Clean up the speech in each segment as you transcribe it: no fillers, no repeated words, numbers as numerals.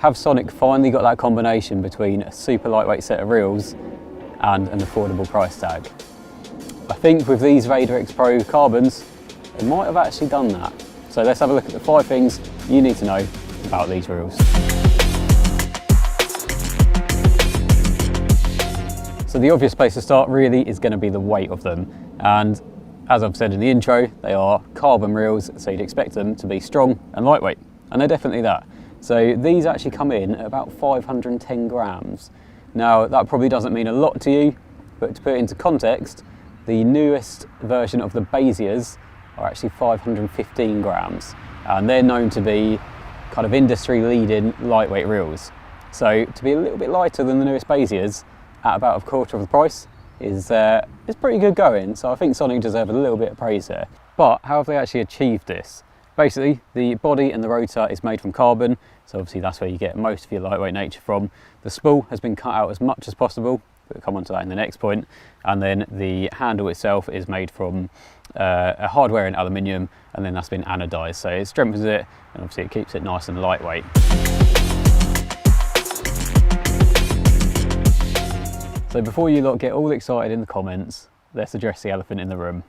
have Sonik finally got that combination between a super lightweight set of reels and an affordable price tag? I think with these VaderX Pro carbons, it might have actually done that. So let's have a look at the 5 things you need to know about these reels. So the obvious place to start really is going to be the weight of them. And as I've said in the intro, they are carbon reels, so you'd expect them to be strong and lightweight. And they're definitely that. So these actually come in at about 510 grams. Now that probably doesn't mean a lot to you, but to put it into context, the newest version of the Beziers are actually 515 grams. And they're known to be kind of industry leading lightweight reels. So to be a little bit lighter than the newest Beziers at about a quarter of the price is pretty good going. So I think Sonik deserve a little bit of praise there. But how have they actually achieved this? Basically, the body and the rotor is made from carbon, so obviously that's where you get most of your lightweight nature from. The spool has been cut out as much as possible, we'll come on to that in the next point, and then the handle itself is made from a hardware in aluminium, and then that's been anodized, so it strengthens it and obviously it keeps it nice and lightweight. So before you lot get all excited in the comments, let's address the elephant in the room.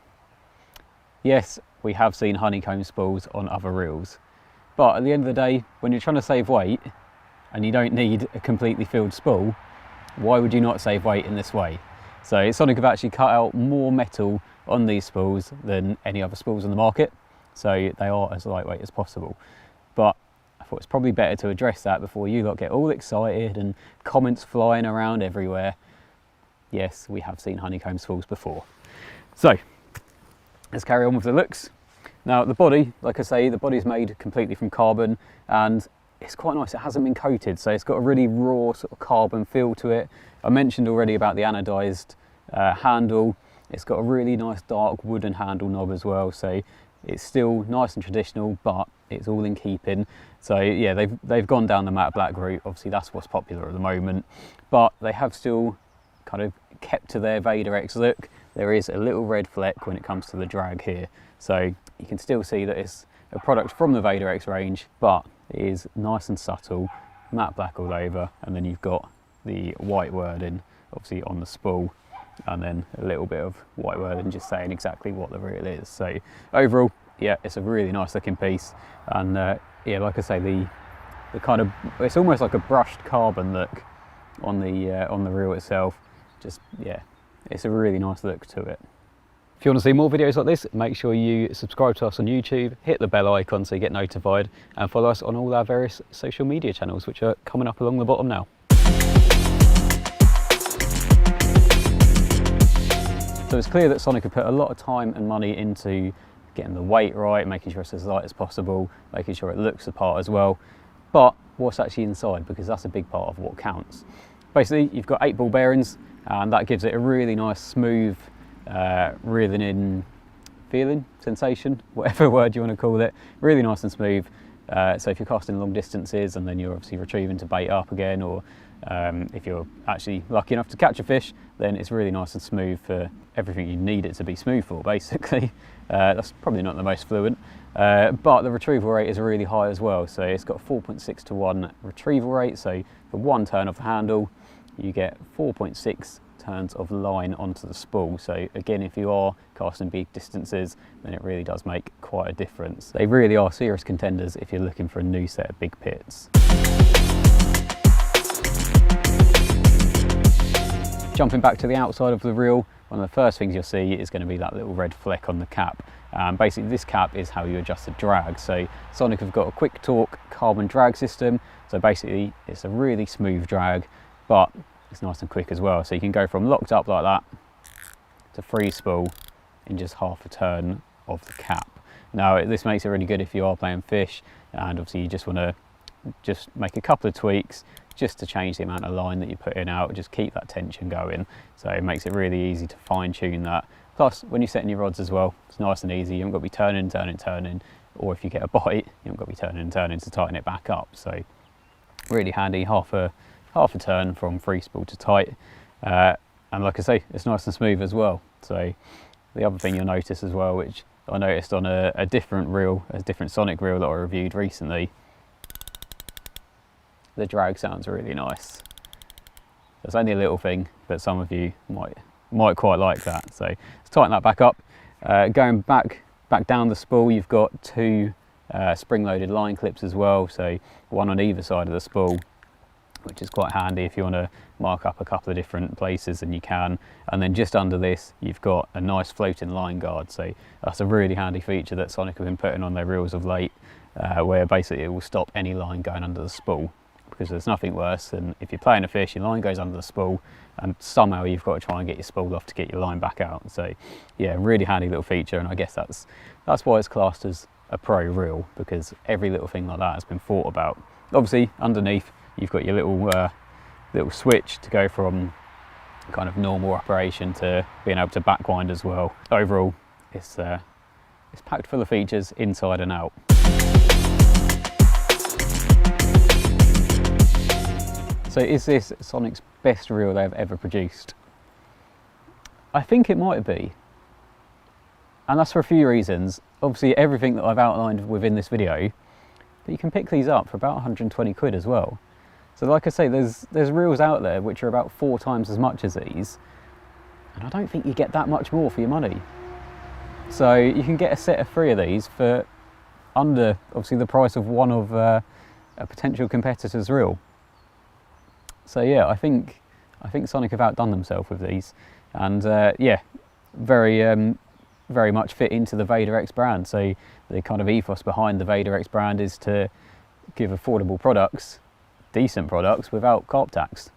Yes, we have seen honeycomb spools on other reels, but at the end of the day, when you're trying to save weight and you don't need a completely filled spool, why would you not save weight in this way? So Sonik have actually cut out more metal on these spools than any other spools on the market, so they are as lightweight as possible. But I thought it's probably better to address that before you lot get all excited and comments flying around everywhere. Yes, we have seen honeycomb spools before. So let's carry on with the looks. Now the body, like I say, the body's made completely from carbon and it's quite nice. It hasn't been coated, so it's got a really raw sort of carbon feel to it. I mentioned already about the anodized handle. It's got a really nice dark wooden handle knob as well, so it's still nice and traditional, but it's all in keeping. So yeah, they've gone down the matte black route. Obviously that's what's popular at the moment, but they have still kind of kept to their VaderX look. There is a little red fleck when it comes to the drag here, so you can still see that it's a product from the VaderX range, but it is nice and subtle, matte black all over, and then you've got the white wording obviously on the spool, and then a little bit of white wording just saying exactly what the reel is. So overall, yeah, it's a really nice looking piece, and yeah, like I say, the kind of, it's almost like a brushed carbon look on the reel itself. Just, yeah, it's a really nice look to it. If you want to see more videos like this, make sure you subscribe to us on YouTube, hit the bell icon so you get notified, and follow us on all our various social media channels, which are coming up along the bottom now. So it's clear that Sonik have put a lot of time and money into getting the weight right, making sure it's as light as possible, making sure it looks the part as well. But what's actually inside? Because that's a big part of what counts. Basically, you've got 8 ball bearings, and that gives it a really nice, smooth, reeling in feeling, sensation, whatever word you want to call it. Really nice and smooth. So if you're casting long distances and then you're obviously retrieving to bait up again, or if you're actually lucky enough to catch a fish, then it's really nice and smooth for everything you need it to be smooth for, basically. That's probably not the most fluent, but the retrieval rate is really high as well. So it's got 4.6 to 1 retrieval rate. So for 1 turn of the handle, you get 4.6 turns of line onto the spool. So again, if you are casting big distances, then it really does make quite a difference. They really are serious contenders if you're looking for a new set of big pits. Jumping back to the outside of the reel, one of the first things you'll see is going to be that little red fleck on the cap. Basically this cap is how you adjust the drag. So Sonik have got a quick torque carbon drag system, so basically it's a really smooth drag, but it's nice and quick as well. So you can go from locked up like that to free spool in just half a turn of the cap. Now this makes it really good if you are playing fish and obviously you just want to just make a couple of tweaks just to change the amount of line that you're putting out, just keep that tension going. So it makes it really easy to fine tune that. Plus when you're setting your rods as well, it's nice and easy. You haven't got to be turning, or if you get a bite, you haven't got to be turning to tighten it back up. So really handy, half a turn from free spool to tight, and like I say, it's nice and smooth as well. So the other thing you'll notice as well, which I noticed on a different reel, a different Sonik reel that I reviewed recently, the drag sounds really nice. It's only a little thing, but some of you might quite like that. So let's tighten that back up. Going back down the spool, you've got two spring-loaded line clips as well, so one on either side of the spool, which is quite handy if you want to mark up a couple of different places, and you can. And then just under this, you've got a nice floating line guard. So that's a really handy feature that Sonik have been putting on their reels of late, where basically it will stop any line going under the spool. Because there's nothing worse than if you're playing a fish, your line goes under the spool, and somehow you've got to try and get your spool off to get your line back out. So yeah, really handy little feature, and I guess that's why it's classed as a pro reel, because every little thing like that has been thought about. Obviously underneath you've got your little switch to go from kind of normal operation to being able to backwind as well. Overall, it's packed full of features inside and out. So is this Sonic's best reel they've ever produced? I think it might be. And that's for a few reasons. Obviously everything that I've outlined within this video, but you can pick these up for about 120 quid as well. So like I say, there's reels out there which are about 4 times as much as these, and I don't think you get that much more for your money. So you can get a set of 3 of these for under, obviously, the price of one of a potential competitor's reel. So yeah, I think Sonik have outdone themselves with these, and yeah, very much fit into the VaderX brand. So the kind of ethos behind the VaderX brand is to give affordable products, decent products, without carp tax.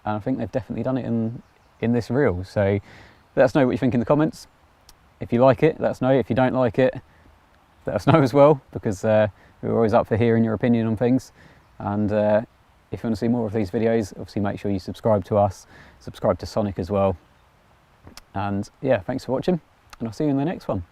And I think they've definitely done it in this reel. So let us know what you think in the comments. If you like it, let us know. If you don't like it, let us know as well, because we're always up for hearing your opinion on things. And if you want to see more of these videos, obviously make sure you subscribe to us, subscribe to Sonik as well. And yeah, thanks for watching, and I'll see you in the next one.